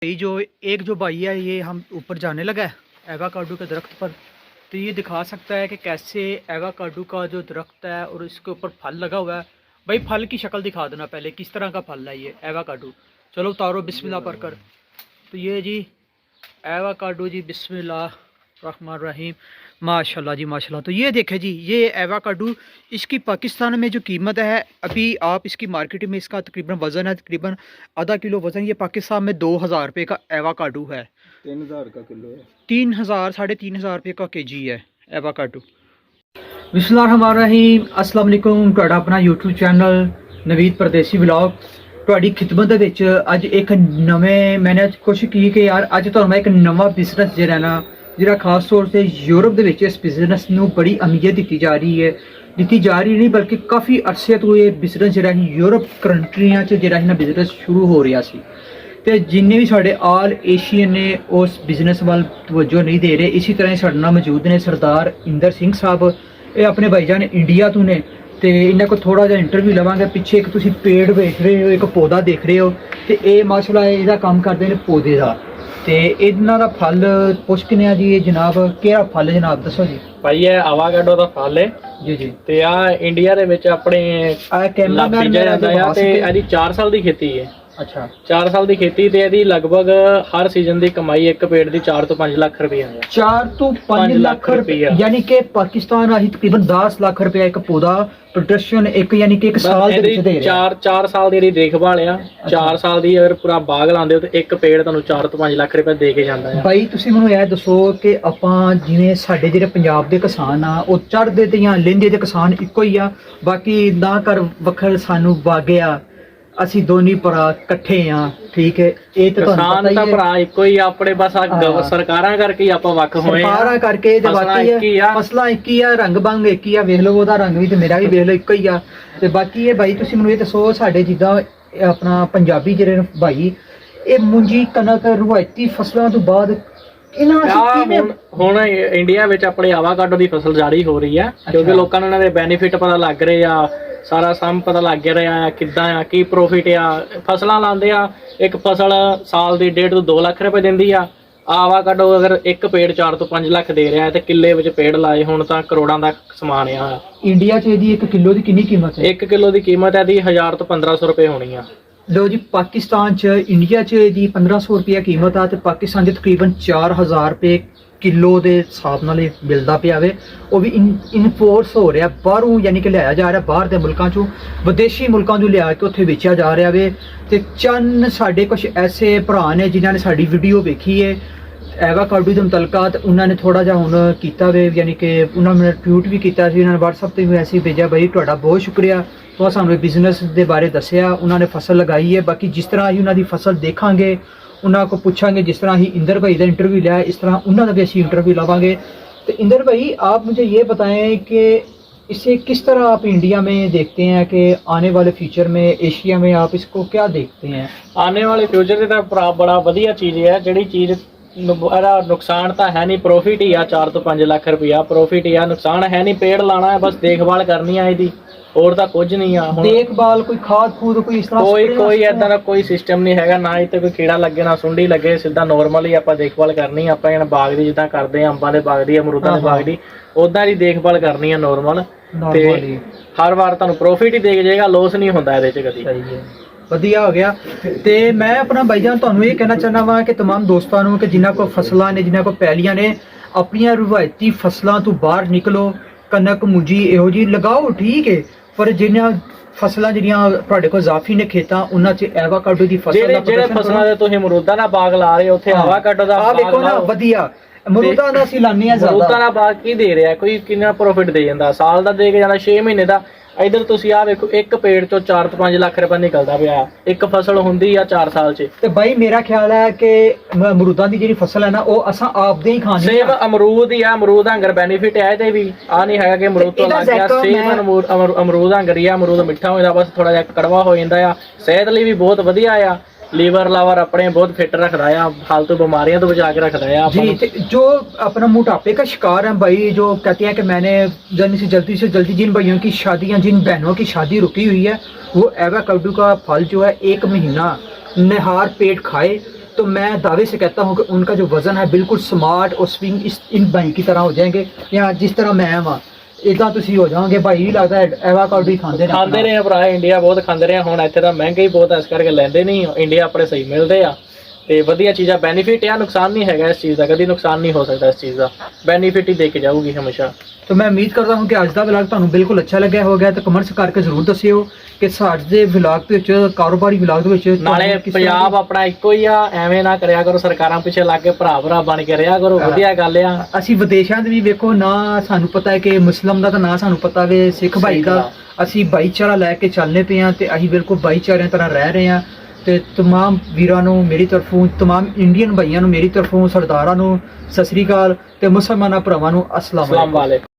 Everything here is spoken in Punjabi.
ये जो एक जो भाई है ये हम ऊपर जाने लगा है एवाकाडो के दरख्त पर। तो ये दिखा सकता है कि कैसे एवाकाडो का जो दरख्त है और इसके ऊपर फल लगा हुआ है। भाई फल की शक्ल दिखा देना पहले, किस तरह का फल है ये एवाकाडो। चलो उतारो बिस्मिल्लाह पढ़कर। तो ये जी एवाकाडो जी, बिस्मिल्लाह रहमान रहीम, माशाल्लाह जी माशाल्लाह। तो ये देखे जी, ये एवाकाडो, इसकी पाकिस्तान में जो कीमत है अभी आप इसकी मार्केट में, इसका तकरीबन वज़न है तकरीबन आधा किलो वज़न। ये पाकिस्तान में 2000 रुपये का एवाकाडो है, 3000 का किलो है, 3000 3.5 रुपये का केजी है एवाकाडो। बिस्मिल्लाहिर्रहमानिर्रहीम, अस्सलाम वालेकुम। ਤੁਹਾਡਾ ਆਪਣਾ YouTube ਚੈਨਲ ਨਵੀਦ ਪਰਦੇਸੀ ਵਲੌਗ ਤੁਹਾਡੀ ਖਿਦਮਤ ਦੇ ਵਿੱਚ ਅੱਜ ਇੱਕ ਨਵੇਂ ਮੈਨੇ ਕੋਸ਼ਿਸ਼ ਕੀ ਕਿ ਯਾਰ ਅੱਜ ਤੁਹਾਨੂੰ ਮੈਂ ਇੱਕ ਨਵਾਂ ਬਿਜ਼ਨਸ ਜਿਹੜਾ ਖਾਸ ਤੌਰ ਤੇ ਯੂਰਪ ਦੇ ਵਿੱਚ ਇਸ ਬਿਜ਼ਨਸ ਨੂੰ ਬੜੀ ਅਹਿਮੀਅਤ ਦਿੱਤੀ ਜਾ ਰਹੀ ਨਹੀਂ ਬਲਕਿ ਕਾਫੀ ਅਰਸੇ ਤੋਂ ਇਹ ਬਿਜ਼ਨਸ ਜਿਹੜਾ ਹੈ ਯੂਰਪ ਕੰਟਰੀਆਂ 'ਚ ਜਿਹੜਾ ਹੈ ਨਾ ਬਿਜ਼ਨਸ ਸ਼ੁਰੂ ਹੋ ਰਿਹਾ ਸੀ। ਤੇ ਜਿੰਨੇ ਵੀ ਸਾਡੇ ਆਲ ਏਸ਼ੀਅਨ ਨੇ ਉਸ ਬਿਜ਼ਨਸ ਵੱਲ ਤਵੱਜੋ ਨਹੀਂ ਦੇ ਰਹੇ। ਇਸੇ ਤਰ੍ਹਾਂ ਸਾਡੇ ਨਾਲ ਮੌਜੂਦ ਨੇ ਸਰਦਾਰ ਇੰਦਰ ਸਿੰਘ ਸਾਹਿਬ, ਇਹ ਆਪਣੇ ਭਾਈਜਾਨ ਇੰਡੀਆ ਤੋਂ ਨੇ ਤੇ ਇਹਨਾਂ ਕੋਲ ਥੋੜਾ ਜਿਹਾ ਇੰਟਰਵਿਊ ਲਵਾਂਗੇ। ਪਿੱਛੇ ਇੱਕ ਤੁਸੀਂ ਪੇੜ ਵੇਖ ਰਹੇ ਹੋ, ਇੱਕ ਪੌਦਾ ਦੇਖ ਰਹੇ ਹੋ ਤੇ ਇਹ ਮਾਸ਼ਾਅੱਲਾ ਇਹਦਾ ਕੰਮ ਕਰਦੇ ਨੇ ਪੌਦੇ ਦਾ। ਤੇ ਇਹਨਾਂ ਦਾ ਫਲ ਪੁੱਛ ਕਿਨੇ ਆ ਜੀ, ਇਹ ਜਨਾਬ ਕਿਹੜਾ ਫਲ ਜਨਾਬ ਦੱਸੋ ਜੀ। ਭਾਈ ਇਹ ਆਵਾਗਾਡੋ ਦਾ ਫਲ ਹੈ ਜੀ ਜੀ। ਤੇ ਆ ਇੰਡੀਆ ਦੇ ਵਿੱਚ ਆਪਣੇ ਆ ਕੈਮਰਾਮੈਨ ਜਾਂਦਾ ਆ ਤੇ ਇਹਦੀ 4 ਸਾਲ ਦੀ ਖੇਤੀ ਹੈ। ਅੱਛਾ, 4 ਸਾਲ ਦੀ ਖੇਤੀ ਤੇ ਇਹਦੀ ਲਗਭਗ ਹਰ ਸੀਜ਼ਨ ਦੀ ਕਮਾਈ ਇੱਕ ਪੇੜ ਦੀ 4 ਤੋਂ 5 ਲੱਖ ਰੁਪਏ ਹੈ। 4 ਤੋਂ 5 ਲੱਖ ਰੁਪਏ ਯਾਨੀ ਕਿ ਪਾਕਿਸਤਾਨ ਆਹੀ ਤਕਰੀਬਨ 10 ਲੱਖ ਰੁਪਏ ਇੱਕ ਪੌਦਾ ਪ੍ਰੋਡਕਸ਼ਨ ਇੱਕ ਯਾਨੀ ਕਿ ਇੱਕ ਸਾਲ ਦੇ ਵਿੱਚ ਦੇ ਰਿਹਾ। 4 ਸਾਲ ਦੀ ਇਹਦੀ ਦੇਖਭਾਲ ਆ। 4 ਸਾਲ ਦੀ ਅਗਰ ਪੂਰਾ ਬਾਗ ਲਾਉਂਦੇ ਹੋ ਤੇ ਇੱਕ ਪੇੜ ਤੁਹਾਨੂੰ 4 ਤੋਂ 5 ਲੱਖ ਰੁਪਏ ਦੇ ਕੇ ਜਾਂਦਾ ਹੈ। ਬਾਈ ਤੁਸੀਂ ਮੈਨੂੰ ਇਹ ਦੱਸੋ ਕਿ ਆਪਾਂ ਜਿਵੇਂ ਸਾਡੇ ਜਿਹੜੇ ਪੰਜਾਬ ਦੇ ਕਿਸਾਨ ਆ ਉਹ ਚੜ੍ਹਦੇ ਤੇ ਜਾਂ ਲਹਿੰਦੇ ਦੇ ਕਿਸਾਨ ਇੱਕੋ ਹੀ ਆ, ਬਾਕੀ ਨਾ ਕਰ ਵੱਖਰ ਸਾਨੂੰ ਬਾਗਿਆ, ਅਸੀਂ ਦੋਨੀ ਭਰਾ ਇਕੱਠੇ ਆ, ਠੀਕ ਹੈ। ਇਹ ਤਾਂ ਕਿਸਾਨ ਤਾਂ ਭਰਾ ਇੱਕੋ ਹੀ ਆਪਣੇ, ਬਸ ਸਰਕਾਰਾਂ ਕਰਕੇ ਹੀ ਆਪਾਂ ਵੱਖ ਹੋਏ ਆ। ਸਰਕਾਰਾਂ ਕਰਕੇ ਤੇ ਬਾਕੀ ਫਸਲਾਂ ਇੱਕ ਹੀ ਆ, ਰੰਗ ਬੰਗ ਇੱਕ ਹੀ ਆ। ਵੇਖ ਲਓ ਉਹਦਾ ਰੰਗ ਵੀ ਤੇ ਮੇਰਾ ਵੀ ਵੇਖ ਲਓ ਇੱਕੋ ਹੀ ਆ। ਤੇ ਬਾਕੀ ਇਹ ਬਾਈ ਤੁਸੀਂ ਮੈਨੂੰ ਇਹ ਦੱਸੋ, ਸਾਡੇ ਜਿੱਦਾਂ ਆਪਣਾ ਪੰਜਾਬੀ ਜਿਹੜੇ ਭਾਈ ਇਹ ਮੁੰਜੀ ਕਣਕ ਰਵਾਇਤੀ ਫਸਲਾਂ ਤੋਂ ਬਾਅਦ ਹੁਣ ਇੰਡੀਆ ਵਿੱਚ ਆਪਣੇ ਆਵਾਕਾਡੋ ਦੀ ਫਸਲ ਜਾਰੀ ਹੋ ਰਹੀ ਹੈ ਕਿਉਂਕਿ ਲੋਕਾਂ ਨੂੰ ਇਹਨਾਂ ਦੇ ਬੈਨੀਫਿਟ ਪਤਾ ਲੱਗ ਰਹੇ ਆ, ਸਾਰਾ ਸਮ ਪਤਾ ਲੱਗ ਰਿਹਾ ਆ ਕਿੱਦਾਂ ਆ, ਕੀ ਪ੍ਰੋਫਿਟ ਆ। ਫਸਲਾਂ ਲਾਉਂਦੇ ਆ, ਇੱਕ ਫਸਲ ਸਾਲ ਦੀ 1.5 ਤੋਂ 2 ਲੱਖ ਰੁਪਏ ਦਿੰਦੀ ਆ। ਆਵਾਕਾਡੋ ਅਗਰ ਇੱਕ ਪੇੜ 4 ਤੋਂ 5 ਲੱਖ ਦੇ ਰਿਹਾ ਹੈ ਤੇ ਕਿੱਲੇ ਵਿੱਚ ਪੇੜ ਲਾਏ ਹੁਣ ਤਾਂ ਕਰੋੜਾਂ ਦਾ ਸਮਾਨ ਆ। ਇੰਡੀਆ 'ਚ ਇਹਦੀ 1 ਕਿਲੋ ਦੀ ਕਿੰਨੀ ਕੀਮਤ ਹੈ? 1 ਕਿਲੋ ਦੀ ਕੀਮਤ ਇਹਦੀ 1000 ਤੋਂ 1500 ਰੁਪਏ ਹੋਣੀ ਆ। ਲੋ ਜੀ, ਪਾਕਿਸਤਾਨ 'ਚ ਇੰਡੀਆ 'ਚ ਇਹਦੀ 1500 ਰੁਪਏ ਕੀਮਤ ਆ ਤੇ ਪਾਕਿਸਤਾਨ 'ਚ ਤਕਰੀਬਨ 4000 ਰੁਪਏ ਕਿਲੋ ਦੇ ਹਿਸਾਬ ਨਾਲ ਇਹ ਮਿਲਦਾ ਪਿਆ ਵੇ। ਉਹ ਵੀ ਇਨਫੋਰਸ ਹੋ ਰਿਹਾ ਬਾਹਰੋਂ, ਯਾਨੀ ਕਿ ਲਿਆਇਆ ਜਾ ਰਿਹਾ ਬਾਹਰ ਦੇ ਮੁਲਕਾਂ 'ਚੋਂ, ਵਿਦੇਸ਼ੀ ਮੁਲਕਾਂ 'ਚੋਂ ਲਿਆ ਕੇ ਉੱਥੇ ਵੇਚਿਆ ਜਾ ਰਿਹਾ ਵੇ। ਤੇ ਚੰਨ ਸਾਡੇ ਕੁਝ ਐਸੇ ਭਰਾ ਨੇ ਜਿਨ੍ਹਾਂ ਨੇ ਸਾਡੀ ਵੀਡੀਓ ਵੇਖੀ ਹੈ ਐਵਾਕਾਡੋ ਦੇ ਮੁਤਲਕਾਤ, ਉਹਨਾਂ ਨੇ ਥੋੜਾ ਜਿਹਾ ਹੁਣ ਕੀਤਾ ਵੇ, ਯਾਨੀ ਕਿ ਉਹਨਾਂ ਨੇ ਟਵੀਟ ਵੀ ਕੀਤਾ ਸੀ, ਉਹਨਾਂ ਨੇ WhatsApp ਤੇ ਵੀ ਐਸੇ ਭੇਜਿਆ। ਬਈ ਤੁਹਾਡਾ ਬਹੁਤ ਸ਼ੁਕਰੀਆ, ਤੁਸੀਂ ਸਾਨੂੰ ਬਿਜ਼ਨਸ ਦੇ ਬਾਰੇ ਦੱਸਿਆ। ਉਹਨਾਂ ਨੇ ਫਸਲ ਲਗਾਈ ਹੈ, ਬਾਕੀ ਜਿਸ ਤਰ੍ਹਾਂ ਅਸੀਂ ਉਹਨਾਂ ਦੀ ਫਸਲ ਦੇਖਾਂਗੇ ਉਹਨਾਂ को पूछांगे, जिस तरह ही इंदर भाई का इंटरव्यू लिया इस तरह उन्होंने भी असी इंटरव्यू लवांगे। तो इंदर भाई आप मुझे ये बताएं कि इसे किस तरह आप इंडिया में देखते हैं कि आने वाले फ्यूचर में एशिया में आप इसको क्या देखते हैं? आने वाले फ्यूचर से तो बड़ा वधिया चीज़ है, जिहड़ी चीज़ नुकसान तो है नहीं, प्रॉफिट ही आ। 4 ਤੋਂ 5 ਲੱਖ रुपया प्रॉफिट ही आ, नुकसान है नहीं। पेड़ लाना है, बस देखभाल करनी है इसकी, और तो कुछ नहीं आ। देखभाल कोई खाद खूद कोई इस तरह कोई ऐसा का कोई सिस्टम नहीं हैगा, ना इत्ते कोई कीड़ा लगे ना सुंडी लगे। सीधा नॉर्मल ही आपां देखभाल करनी है। आपां बाग दी जिद्दां करदे आ, अंबां दे बाग दी, अमरूदां दे बाग दी, उदां ही देखभाल करनी है नॉर्मल। ते हर वार तुहानूं प्रॉफिट ही देख जाएगा, लॉस नहीं हुंदा इहदे च कदी। सही है, ਵਧੀਆ ਹੋ ਗਿਆ। ਤੇ ਮੈਂ ਆਪਣਾ ਭਾਈਜਾਨ ਤੁਹਾਨੂੰ ਇਹ ਕਹਿਣਾ ਚਾਹੁੰਦਾ ਵਾਂ ਕਿ तमाम ਦੋਸਤਾਂ ਨੂੰ ਕਿ ਜਿਨ੍ਹਾਂ ਕੋਲ ਫਸਲਾਂ ਨੇ, ਜਿਨ੍ਹਾਂ ਕੋਲ ਪੈਲੀਆਂ ਨੇ, ਆਪਣੀਆਂ ਰਵਾਇਤੀ ਫਸਲਾਂ ਤੋਂ ਬਾਹਰ ਨਿਕਲੋ। ਕਣਕ ਮੁੰਜੀ ਇਹੋ ਜੀ ਲਗਾਓ, ਠੀਕ ਹੈ, ਪਰ ਜਿਨ੍ਹਾਂ ਫਸਲਾਂ ਜਿਹੜੀਆਂ ਤੁਹਾਡੇ ਕੋਲ ਜ਼ਾਫੀ ਨੇ ਖੇਤਾਂ, ਉਹਨਾਂ 'ਚ ਐਵਾਕਾਡੋ ਦੀ ਫਸਲ ਦਾ ਜਿਹੜੇ ਫਸਲਾਂ ਦੇ ਤੁਸੀਂ ਅਮਰੂਦਾਂ ਦਾ ਬਾਗ ਲਾ ਰਹੇ ਹੋ ਉੱਥੇ ਐਵਾਕਾਡੋ ਦਾ ਬਾਗ ਵੇਖੋ ਨਾ, ਵਧੀਆ ਅਮਰੂਦਾਂ ਦਾ ਅਸੀਂ ਲਾਉਂਦੇ ਆ। ਅਮਰੂਦਾਂ ਦਾ ਬਾਗ ਕੀ ਦੇ ਰਿਹਾ, ਕੋਈ ਕਿੰਨਾ ਪ੍ਰੋਫਿਟ ਦੇ ਜਾਂਦਾ, ਸਾਲ ਦਾ ਦੇ ਕੇ ਜਾਂਦਾ 6 ਮਹੀਨੇ ਦਾ। इधर ਤੁਸੀਂ ਆ ਵੇਖੋ ਇੱਕ ਪੇੜ ਚੋਂ 4 ਤੋਂ 5 ਲੱਖ ਰੁਪਏ ਨਿਕਲਦਾ ਪਿਆ, ਇੱਕ ਫਸਲ ਹੁੰਦੀ ਆ 4 ਸਾਲ 'ਚ। ਤੇ ਬਾਈ ਮੇਰਾ ਖਿਆਲ ਹੈ ਕਿ ਅਮਰੂਦਾਂ ਦੀ ਜਿਹੜੀ ਫਸਲ ਹੈ ਨਾ ਉਹ ਅਸਾਂ ਆਪਦੇ ਹੀ ਖਾਣੀ ਹੈ। ਸੇਬ ਅਮਰੂਦ ਹੀ ਆ, ਅਮਰੂਦ ਹੰਗਰ ਬੈਨੀਫਿਟ ਹੈ ਇਹਦੇ ਵੀ। ਆ ਨਹੀਂ ਹੈਗਾ ਕਿ ਅਮਰੂਦ ਤੋਂ ਲੱਗ ਗਿਆ। ਸੇਬ ਅਮਰੂਦ ਹੰਗਰ ਹੀ ਆ, ਅਮਰੂਦ ਮਿੱਠਾ ਹੋ ਜਾਂਦਾ, ਬਸ ਥੋੜਾ ਜਿਹਾ ਕੜਵਾ ਹੋ ਜਾਂਦਾ ਆ। ਸਿਹਤ ਲਈ ਵੀ ਬਹੁਤ ਵਧੀਆ ਆ, ਲੀਵਰ ਲਾਵਰ अपने बहुत फिट रखता है, फालतू बीमारियों तो बचा के रखता है जी। जो अपना मोटापे का शिकार है भाई, जो कहते हैं कि मैंने जल्दी से जल्दी जिन भाइयों की शादियां, जिन बहनों की शादी रुकी हुई है, वो एवाकाडो का फल जो है 1 महीना निहार पेट खाए तो मैं दावे से कहता हूँ कि उनका जो वजन है बिल्कुल स्मार्ट और स्विंग इन भाई की तरह हो जाएंगे, या जिस तरह मैं हाँ इदा तुसी हो जाओगे भाई भी लगता है एवाकाडो ही खाते ਖਾਂਦੇ ਰਹੇ ਆ ਭਰਾ, ਇੰਡੀਆ ਬਹੁਤ ਖਾਂਦੇ ਰਹੇ ਆ। ਹੁਣ ਇੱਥੇ ਤਾਂ ਮਹਿੰਗੇ ਹੀ ਬਹੁਤ ਆ, ਇਸ ਕਰਕੇ ਲੈਂਦੇ ਨਹੀਂ। ਇੰਡੀਆ ਆਪਣੇ ਸਹੀ ਮਿਲਦੇ ਆ ਤੇ ਵਧੀਆ ਚੀਜ਼ਾਂ, ਬੈਨੀਫਿਟ ਆ, ਨੁਕਸਾਨ ਨਹੀਂ ਹੈਗਾ ਇਸ ਚੀਜ਼ ਦਾ, ਕਦੀ ਨੁਕਸਾਨ ਨਹੀਂ ਹੋ ਸਕਦਾ ਇਸ ਚੀਜ਼ ਦਾ, ਬੈਨੀਫਿਟ ਹੀ ਦੇ ਕੇ ਜਾਊਗੀ ਹਮੇਸ਼ਾ। तो मैं उम्मीद करता हूँ कि अज का विलाग तुहानू बिल्कुल अच्छा लग्या होगा, तो कमेंट्स करके जरूर दसियो कि साडे विलाग ਦੇ ਵਿੱਚ ਕਾਰੋਬਾਰੀ ਵਿਲਾਗ ਦੇ ਵਿੱਚ ਨਾਲੇ ਪੰਜਾਬ ਆਪਣਾ ਇੱਕੋ ਹੀ ਆ, ਐਵੇਂ ਨਾ ਕਰਿਆ ਕਰੋ ਸਰਕਾਰਾਂ ਪਿੱਛੇ ਲੱਗ ਕੇ ਭਰਾ ਭਰਾ ਬਣ ਕੇ ਰਿਹਾ ਕਰੋ, ਵਧੀਆ ਗੱਲ ਆ। ਅਸੀਂ ਵਿਦੇਸ਼ਾਂ ਦੇ ਵੀ ਵੇਖੋ ਨਾ, ਸਾਨੂੰ ਪਤਾ ਹੈ ਕਿ ਮੁਸਲਮ ਦਾ ਤਾਂ ਨਾ ਸਾਨੂੰ ਪਤਾ ਵੇ ਸਿੱਖ ਭਾਈ ਦਾ, ਅਸੀਂ ਭਾਈਚਾਰਾ ਲੈ ਕੇ ਚੱਲਨੇ ਪਏ ਹਾਂ ਤੇ ਅਸੀਂ ਬਿਲਕੁਲ ਭਾਈਚਾਰਿਆਂ ਤਰ੍ਹਾਂ ਰਹਿ ਰਹੇ ਹਾਂ। ਤੇ तमाम ਵੀਰਾਂ ਨੂੰ ਮੇਰੀ ਤਰਫੋਂ, तमाम ਇੰਡੀਅਨ ਭਾਈਆਂ ਨੂੰ ਮੇਰੀ ਤਰਫੋਂ, ਸਰਦਾਰਾਂ ਨੂੰ ਸਤਿ ਸ੍ਰੀ ਅਕਾਲ, ਤੇ ਮੁਸਲਮਾਨਾਂ ਭਰਾਵਾਂ ਨੂੰ ਅਸਲਾਮ ਵਾਲੇਕੁਮ।